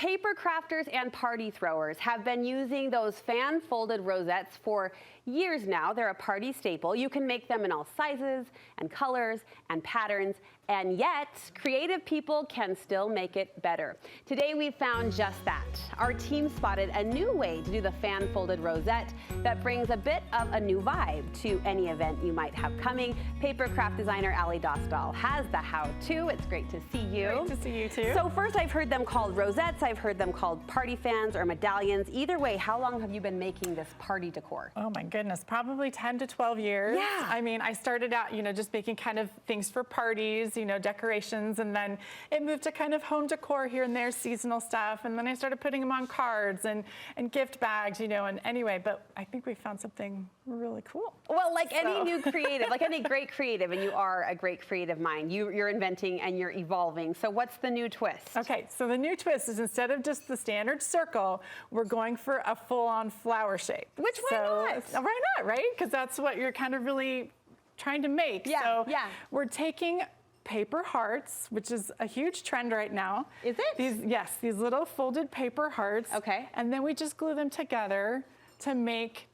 paper crafters and party throwers have been using those fan-folded rosettes for years now. They're a party staple. You can make them in all sizes and colors and patterns, and yet creative people can still make it better. Today we found just that. Our team spotted a new way to do the fan-folded rosette that brings a bit of a new vibe to any event you might have coming. Papercraft designer Aly Dosdall has the how-to. It's great to see you. Great to see you too. So first, I've heard them called rosettes. I've heard them called party fans or medallions. Either way, how long have you been making this party decor? Oh my goodness, probably 10 to 12 years. Yeah. I mean, I started out, just making kind of things for parties, decorations, and then it moved to kind of home decor here and there, seasonal stuff, and then I started putting them on cards and gift bags, and anyway, but I think we found something really cool. Well, like any new creative, like any great creative, and you are a great creative mind, you're inventing and you're evolving. So what's the new twist? Okay, so the new twist is instead of just the standard circle, we're going for a full-on flower shape. Which why not? Why not, right? Because that's what you're kind of really trying to make. Yeah, so yeah. We're taking paper hearts, which is a huge trend right now. Is it? These little folded paper hearts. Okay. And then we just glue them together to make,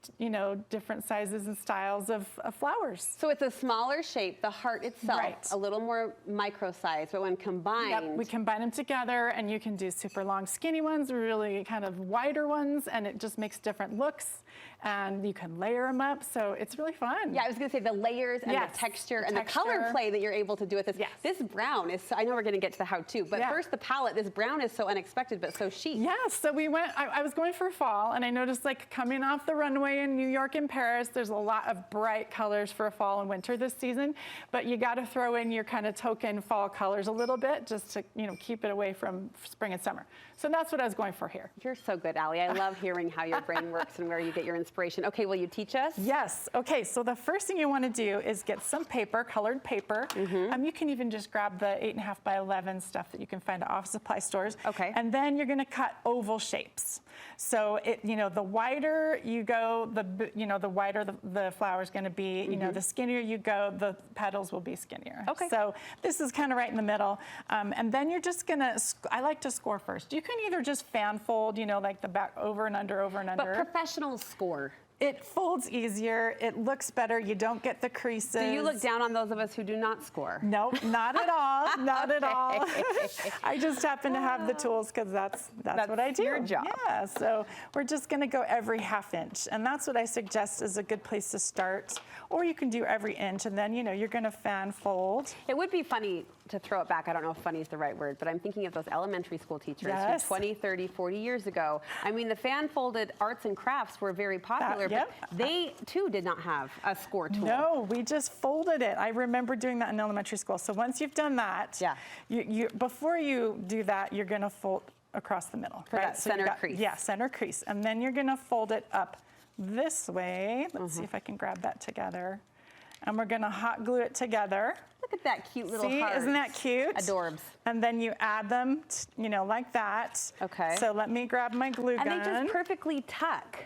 different sizes and styles of flowers. So it's a smaller shape, the heart itself, Right. a little more micro size, but when combined. Yep, we combine them together and you can do super long skinny ones, really kind of wider ones, and it just makes different looks. And you can layer them up, so it's really fun. Yeah, I was gonna say the layers and Yes, the texture the and texture. the color play that you're able to do with this. Yes. This brown is, I know we're gonna get to the how-to, but Yeah. first the palette, this brown is so unexpected, but so chic. Yeah, so we went, I was going for fall, and I noticed like coming off the runway in New York and Paris, there's a lot of bright colors for fall and winter this season, but you gotta throw in your kind of token fall colors a little bit just to, keep it away from spring and summer. So that's what I was going for here. You're so good, Aly. I love hearing how your brain works and where you get your inspiration. Okay, will you teach us? Yes. Okay, so the first thing you want to do is get some paper, colored paper. You can even just grab the 8.5 by 11 stuff that you can find at office supply stores. Okay. And then you're going to cut oval shapes. So the wider you go, the wider the flower is going to be. The skinnier you go, the petals will be skinnier. Okay. So this is kind of right in the middle. And then you're just going to, I like to score first. You can either just fan fold, like the back over and under, over and under. But professionals score. It folds easier, it looks better, you don't get the creases. Do you look down on those of us who do not score? Nope, not at all, not at all. I just happen to have the tools because that's what I do. Your job. Yeah, so we're just gonna go every ½ inch, and that's what I suggest is a good place to start. Or you can do every inch, and then you're gonna fan fold. It would be funny to throw it back. I don't know if funny is the right word, but I'm thinking of those elementary school teachers Yes. who 20, 30, 40 years ago, I mean, the fan-folded arts and crafts were very popular, Yep. but they too did not have a score tool. No, we just folded it. I remember doing that in elementary school. So once you've done that, Yeah. before you do that, you're gonna fold across the middle. For right? that center crease. Yeah, center crease. And then you're gonna fold it up this way. Let's see if I can grab that together. And we're gonna hot glue it together. Look at that cute little See, heart. isn't that cute? Adorbs. And then you add them, like that. Okay. So let me grab my glue gun. And they just perfectly tuck.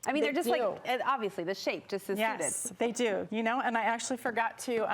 I mean, they're just do. like, obviously, the shape just is Yes, suited. they do, and I actually forgot to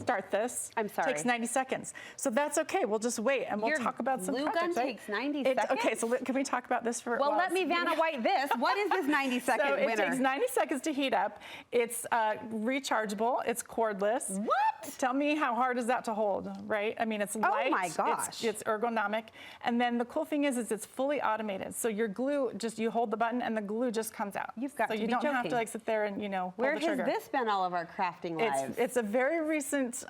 start this. I'm sorry. It takes 90 seconds. So that's okay, we'll just wait and we'll Your talk about some glue projects. gun right? takes 90 seconds? Okay, so can we talk about this for Well, let me Vanna White this. What is this 90-second So winner? it takes 90 seconds to heat up. It's rechargeable, it's cordless. What? Tell me how hard is that to hold, right? I mean, it's light. Oh my gosh. It's ergonomic. And then the cool thing is it's fully automated. So your glue, you hold the button and the glue just comes out. You've got to be So you don't have joking. to sit there and, pull Where the has trigger. this been all of our crafting lives? It's a very recent,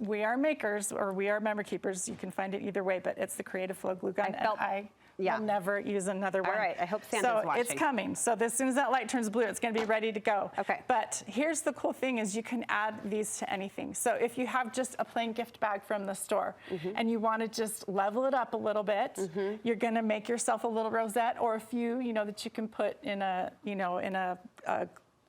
we are makers or we are member keepers. You can find it either way, but it's the Creative Flow glue gun. I will never use another one. All right, I hope Santa's watching. So it's coming. So as soon as that light turns blue, it's going to be ready to go. Okay. But here's the cool thing is you can add these to anything. So if you have just a plain gift bag from the store and you want to just level it up a little bit, you're going to make yourself a little rosette or a few, that you can put in a,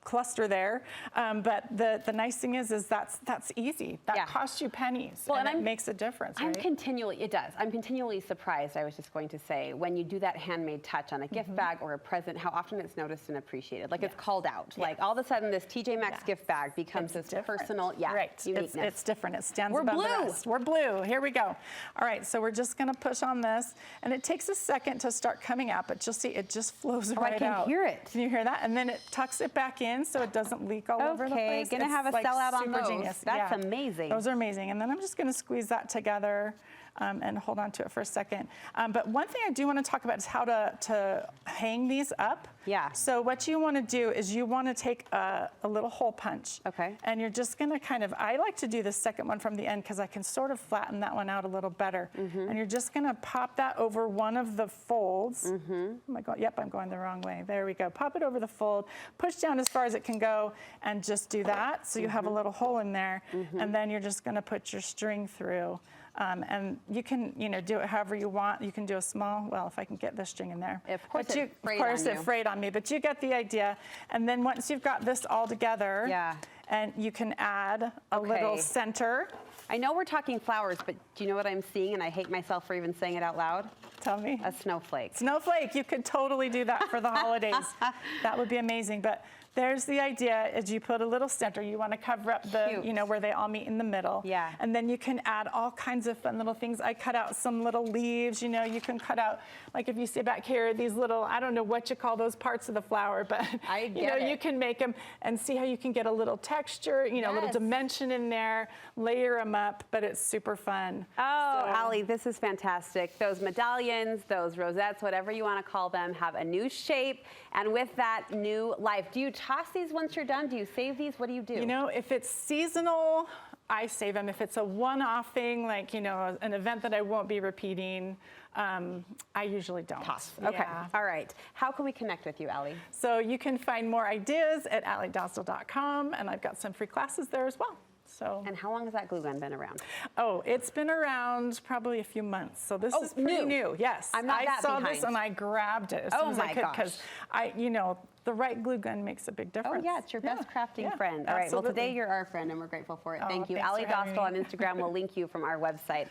cluster there. But the nice thing is that's easy. That costs you pennies, and it makes a difference, right? It does. I'm continually surprised, I was just going to say, when you do that handmade touch on a gift bag or a present, how often it's noticed and appreciated. Like it's called out. Like all of a sudden this TJ Maxx gift bag becomes this personal, uniqueness. It's different. It stands above the rest. We're blue. Here we go. All right, so we're just going to push on this, and it takes a second to start coming out, but you'll see it just flows right out. I can hear it. Can you hear that? And then it tucks it back in so it doesn't leak all over the place. Okay, gonna have a sellout on those. Genius. That's amazing. Those are amazing. And then I'm just going to squeeze that together. And hold on to it for a second. But one thing I do want to talk about is how to hang these up. Yeah. So what you want to do is you want to take a little hole punch. Okay. And you're just going to I like to do the second one from the end because I can sort of flatten that one out a little better. And you're just going to pop that over one of the folds. Oh my God, yep, I'm going the wrong way. There we go. Pop it over the fold, push down as far as it can go, and just do that. So you have a little hole in there. And then you're just going to put your string through. And you can, do it however you want. You can do a small, well, if I can get this string in there. Of course it frayed on me, but you get the idea. And then once you've got this all together, and you can add a little center. I know we're talking flowers, but do you know what I'm seeing? And I hate myself for even saying it out loud. Tell me. A snowflake. Snowflake. You could totally do that for the holidays. That would be amazing. But there's the idea is you put a little center. You want to cover up the, where they all meet in the middle. Yeah. And then you can add all kinds of fun little things. I cut out some little leaves. You can cut out, like if you see back here, these little, I don't know what you call those parts of the flower, but you can make them and see how you can get a little texture, a little dimension in there, layer them up, but it's super fun. Oh, Aly, this is fantastic. Those medallions, those rosettes, whatever you want to call them, have a new shape, and with that, new life. Do you toss these once you're done? Do you save these? What do you do? If it's seasonal, I save them. If it's a one-off thing, like, an event that I won't be repeating, I usually don't. Toss. Okay. Yeah. All right. How can we connect with you, Aly? So you can find more ideas at alydosdall.com, and I've got some free classes there as well. And how long has that glue gun been around? Oh, it's been around probably a few months. So this is pretty new. Yes. I'm not I saw this and I grabbed it as soon as I could because the right glue gun makes a big difference. Oh yeah, it's your best crafting friend. All right. Well, today you're our friend and we're grateful for it. Thank you. Aly Dosdall on Instagram. We'll link you from our website.